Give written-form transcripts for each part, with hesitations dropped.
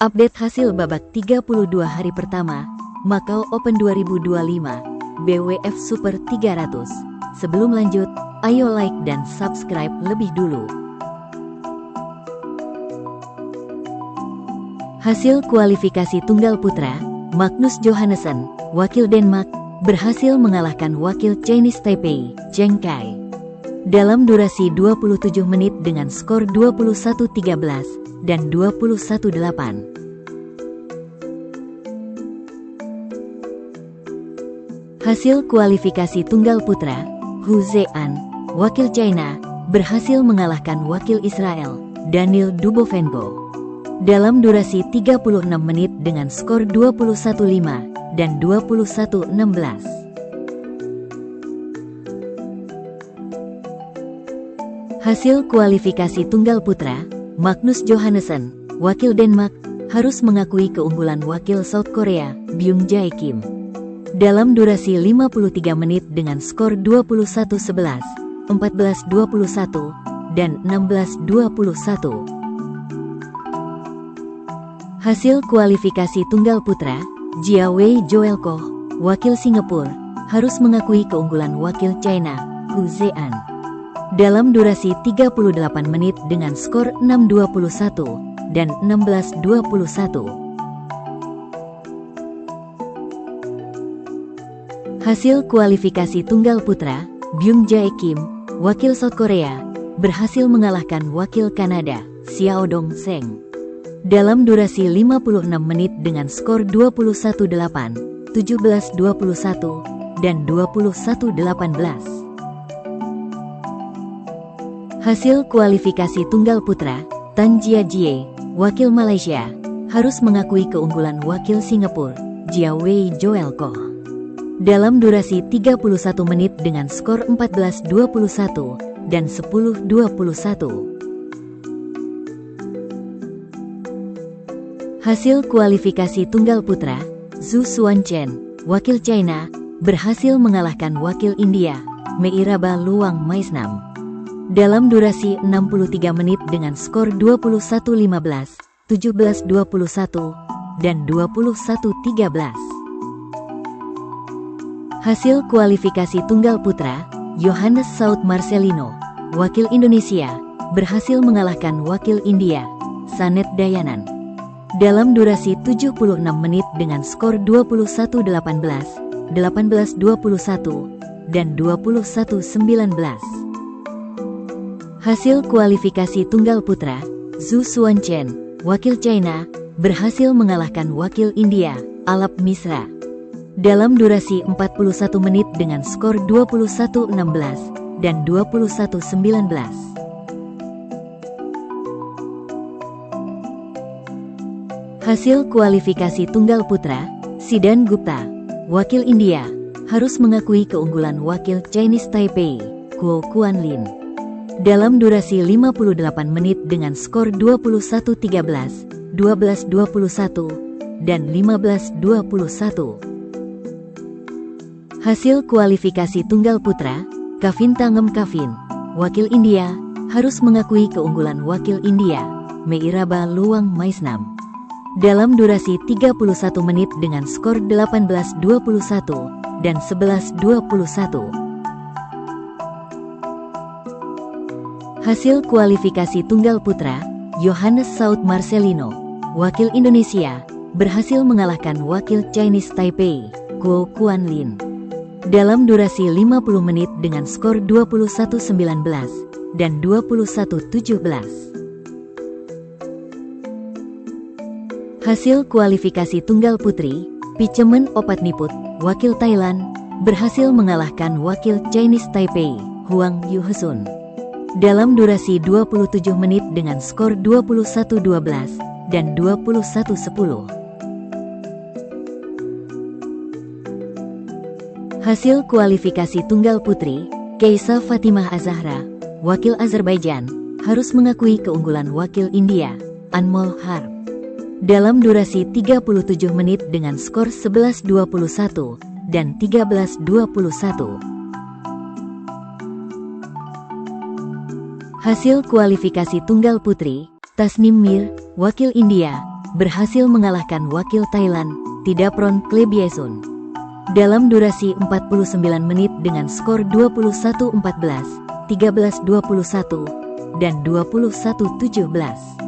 Update hasil babak 32 hari pertama, Macau Open 2025, BWF Super 300. Sebelum lanjut, ayo like dan subscribe lebih dulu. Hasil kualifikasi tunggal putra, Magnus Johannesson, wakil Denmark, berhasil mengalahkan wakil Chinese Taipei, Zheng Kai, dalam durasi 27 menit dengan skor 21-13 dan 21-8. Hasil kualifikasi tunggal putra, Hu Zean, wakil China, berhasil mengalahkan wakil Israel, Daniil Dubovenko, dalam durasi 36 menit dengan skor 21-5 dan 21-16. Hasil kualifikasi tunggal putra, Magnus Johannesson, wakil Denmark, harus mengakui keunggulan wakil South Korea, Byung Jae Kim, dalam durasi 53 menit dengan skor 21-11, 14-21, dan 16-21. Hasil kualifikasi tunggal putra, Jia Wei Joel Koh, wakil Singapura, harus mengakui keunggulan wakil China, Hu Zean, dalam durasi 38 menit dengan skor 6-21 dan 16-21. Hasil kualifikasi tunggal putra, Byung Jae Kim, wakil South Korea, berhasil mengalahkan wakil Kanada, Xiao Dong Seng, dalam durasi 56 menit dengan skor 21-8, 17-21, dan 21-18. Hasil kualifikasi tunggal putra, Tan Jia Jie, wakil Malaysia, harus mengakui keunggulan wakil Singapura, Jia Wei Joel Koh, dalam durasi 31 menit dengan skor 14-21 dan 10-21. Hasil kualifikasi tunggal putra, Zhu Xuanchen, wakil China, berhasil mengalahkan wakil India, Meiraba Luang Maisnam, dalam durasi 63 menit dengan skor 21-15, 17-21, dan 21-13. Hasil kualifikasi tunggal putra, Johannes Saud Marcelino, wakil Indonesia, berhasil mengalahkan wakil India, Sanet Dayanan, dalam durasi 76 menit dengan skor 21-18, 18-21, dan 21-19. Hasil kualifikasi tunggal putra, Zhu Xuanchen, wakil China, berhasil mengalahkan wakil India, Alap Misra, dalam durasi 41 menit dengan skor 21-16 dan 21-19. Hasil kualifikasi tunggal putra, Siddhan Gupta, wakil India, harus mengakui keunggulan wakil Chinese Taipei, Guo Quanlin, dalam durasi 58 menit dengan skor 21-13, 12-21, dan 15-21. Hasil kualifikasi tunggal putra, Kavin Tangem Kavin, wakil India, harus mengakui keunggulan wakil India, Meiraba Luang Maisnam, dalam durasi 31 menit dengan skor 18-21 dan 11-21. Hasil kualifikasi tunggal putra, Johannes Saud Marcelino, wakil Indonesia, berhasil mengalahkan wakil Chinese Taipei, Guo Quanlin, dalam durasi 50 menit dengan skor 21-19 dan 21-17. Hasil kualifikasi tunggal putri, Pichemen Opatniput, wakil Thailand, berhasil mengalahkan wakil Chinese Taipei, Huang Yuhesun, dalam durasi 27 menit dengan skor 21-12 dan 21-10. Hasil kualifikasi tunggal putri, Kaisa Fatimah Az-Zahra, wakil Azerbaijan, harus mengakui keunggulan wakil India, Anmol Harp, dalam durasi 37 menit dengan skor 11-21 dan 13-21. Hasil kualifikasi tunggal putri, Tasnim Mir, wakil India, berhasil mengalahkan wakil Thailand, Thidapron Klebiesun. Dalam durasi 49 menit dengan skor 21-14, 13-21, dan 21-17.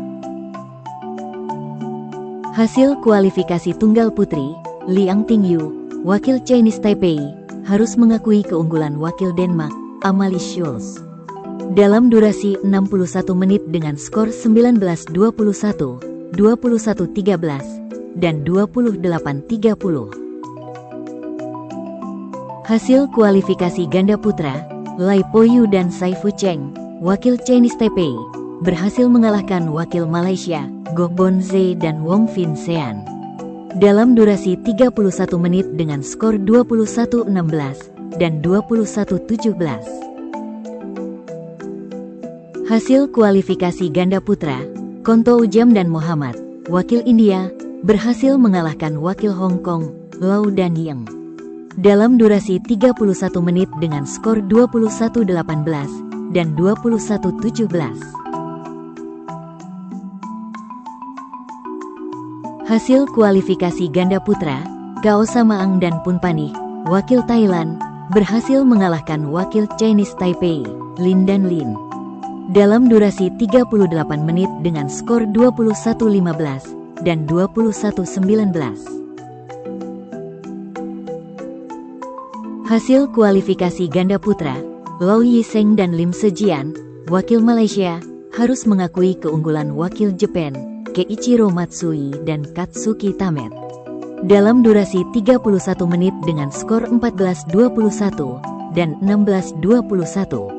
Hasil kualifikasi tunggal putri, Liang Tingyu, wakil Chinese Taipei, harus mengakui keunggulan wakil Denmark, Amalie Schulz. Dalam durasi 61 menit dengan skor 19-21, 21-13, dan 28-30. Hasil kualifikasi ganda putra, Lai Poyu dan Saifu Cheng, wakil Chinese Taipei, berhasil mengalahkan wakil Malaysia, Goh Bon Zhe dan Wong Fin Sean. Dalam durasi 31 menit dengan skor 21-16, dan 21-17. Hasil kualifikasi ganda putra, Konto Ujam dan Muhammad, wakil India, berhasil mengalahkan wakil Hong Kong, Lau Dan Yeng. Dalam durasi 31 menit dengan skor 21-18, dan 21-17. Hasil kualifikasi ganda putra, Kao Samaang dan Punpanich, wakil Thailand, berhasil mengalahkan wakil Chinese Taipei, Lin dan Lin. Dalam durasi 38 menit dengan skor 21-15, dan 21-19. Hasil kualifikasi ganda putra, Lau Yiseng dan Lim Sejian, wakil Malaysia, harus mengakui keunggulan wakil Jepang, Keiichiro Matsui dan Katsuki Tamet. Dalam durasi 31 menit dengan skor 14-21, dan 16-21.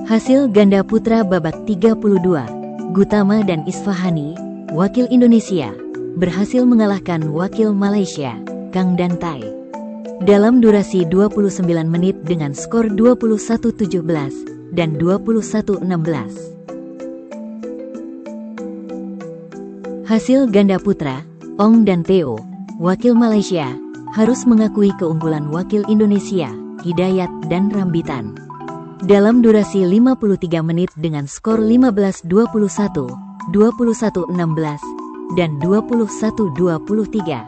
Hasil ganda putra babak 32, Gutama dan Isfahani, wakil Indonesia, berhasil mengalahkan wakil Malaysia, Kang dan Tai. Dalam durasi 29 menit dengan skor 21-17, dan 21-16. Hasil ganda putra, Ong dan Theo, wakil Malaysia, harus mengakui keunggulan wakil Indonesia, Hidayat dan Rambitan. Dalam durasi 53 menit dengan skor 15-21, 21-16, dan 21-23.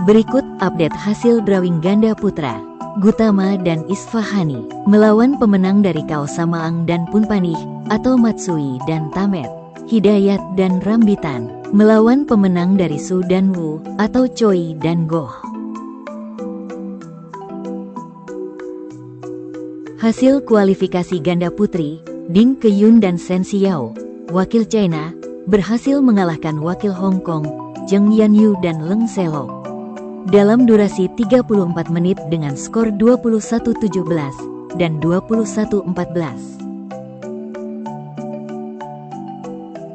Berikut update hasil drawing ganda putra, Gutama dan Isfahani, melawan pemenang dari Kao Samaang dan Punpanich, atau Matsui dan Tamet. Hidayat dan Rambitan, melawan pemenang dari Su dan Wu, atau Choi dan Goh. Hasil kualifikasi ganda putri, Ding Keyun dan Shen Xiao, wakil China, berhasil mengalahkan wakil Hong Kong, Zheng Yanyu dan Leng Selo. Dalam durasi 34 menit dengan skor 21-17, dan 21-14.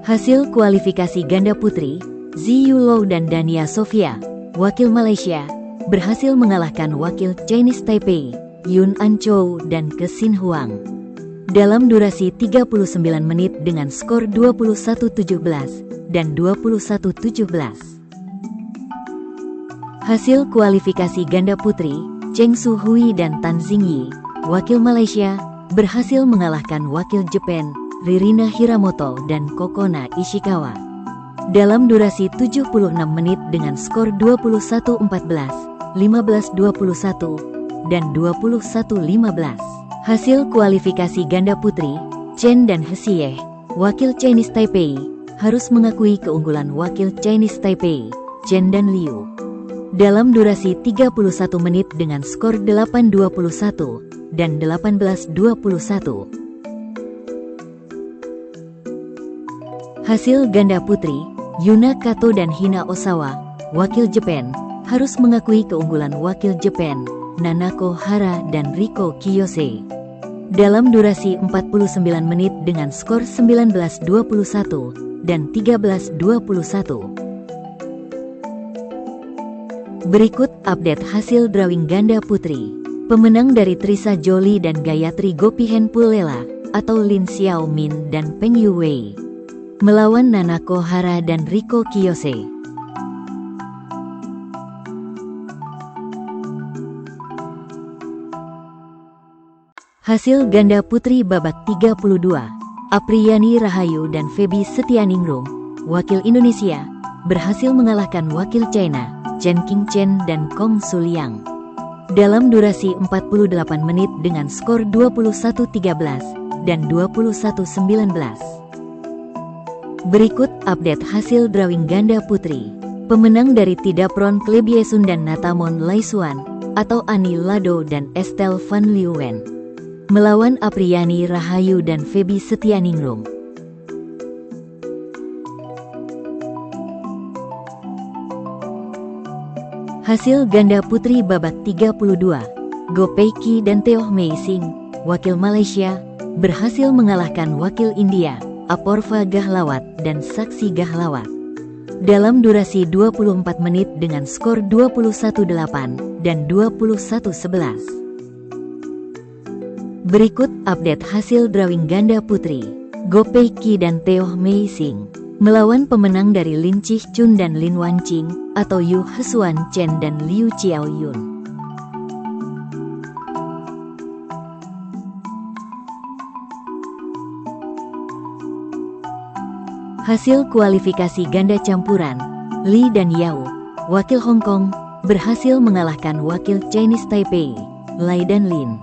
Hasil kualifikasi ganda putri, Ziyu Lau dan Dania Sofia, wakil Malaysia, berhasil mengalahkan wakil Chinese Taipei, Yun An Chow dan Ke Sin Huang. Dalam durasi 39 menit dengan skor 21-17, dan 21-17. Hasil kualifikasi ganda putri, Cheng Su Hui dan Tan Xingyi, wakil Malaysia, berhasil mengalahkan wakil Jepang, Ririna Hiramoto dan Kokona Ishikawa. Dalam durasi 76 menit dengan skor 21-14, 15-21, dan 21-15. Hasil kualifikasi ganda putri, Chen dan Hsieh, wakil Chinese Taipei, harus mengakui keunggulan wakil Chinese Taipei, Chen dan Liu. Dalam durasi 31 menit dengan skor 8-21, dan 18-21. Hasil ganda putri, Yuna Kato dan Hina Osawa, wakil Jepang, harus mengakui keunggulan wakil Jepang, Nanako Hara dan Riko Kiyose. Dalam durasi 49 menit dengan skor 19-21, dan 13-21. Berikut update hasil drawing ganda putri. Pemenang dari Trisa Jolie dan Gayatri Gopihen Pullela, atau Lin Xiaomin dan Peng Yuwei, melawan Nanako Hara dan Riko Kiyose. Hasil ganda putri babak 32, Apriyani Rahayu dan Feby Setianingrum, wakil Indonesia, berhasil mengalahkan wakil China, Chen Qingchen dan Kong Suliang, dalam durasi 48 menit dengan skor 21-13 dan 21-19. Berikut update hasil drawing ganda putri. Pemenang dari Tidapron Klebiesun dan Natamon Laisuan atau Ani Lado dan Estelle Van Leeuwen melawan Apriyani Rahayu dan Feby Setianingrum. Hasil ganda putri babak 32, Go Pei Ki dan Teo Mei Sing, wakil Malaysia, berhasil mengalahkan wakil India, Apoorva Gahlawat dan Saksi Gahlawat, dalam durasi 24 menit dengan skor 21-8 dan 21-11. Berikut update hasil drawing ganda putri. Go Pei Ki dan Teo Mei Sing melawan pemenang dari Lin Chih Chun dan Lin Wan Ching atau Yu Hesuan Chen dan Liu Chiao Yun. Hasil kualifikasi ganda campuran, Li dan Yao, wakil Hong Kong, berhasil mengalahkan wakil Chinese Taipei, Lai dan Lin,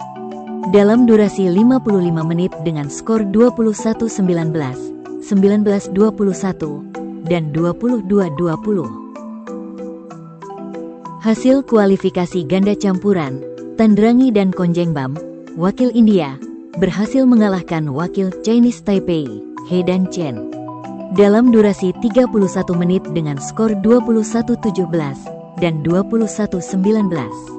dalam durasi 55 menit dengan skor 21-19, 19-21, dan 22-20. Hasil kualifikasi ganda campuran, Tandrangi dan Konjengbam, wakil India, berhasil mengalahkan wakil Chinese Taipei, He dan Chen, dalam durasi 31 menit dengan skor 21-17 dan 21-19.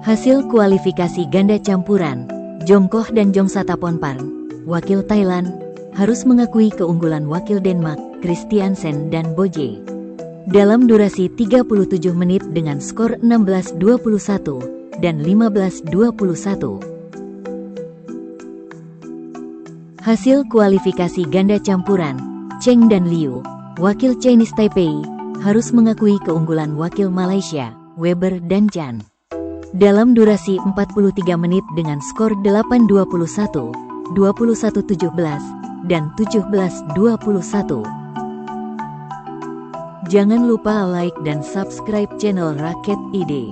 Hasil kualifikasi ganda campuran, Jongkoh dan Jongsattaponparn, wakil Thailand, harus mengakui keunggulan wakil Denmark, Christiansen dan Boje, dalam durasi 37 menit dengan skor 16-21 dan 15-21. Hasil kualifikasi ganda campuran, Cheng dan Liu, wakil Chinese Taipei, harus mengakui keunggulan wakil Malaysia, Weber dan Chan, dalam durasi 43 menit dengan skor 8-21, 21-17, dan 17-21. Jangan lupa like dan subscribe channel Raket ID.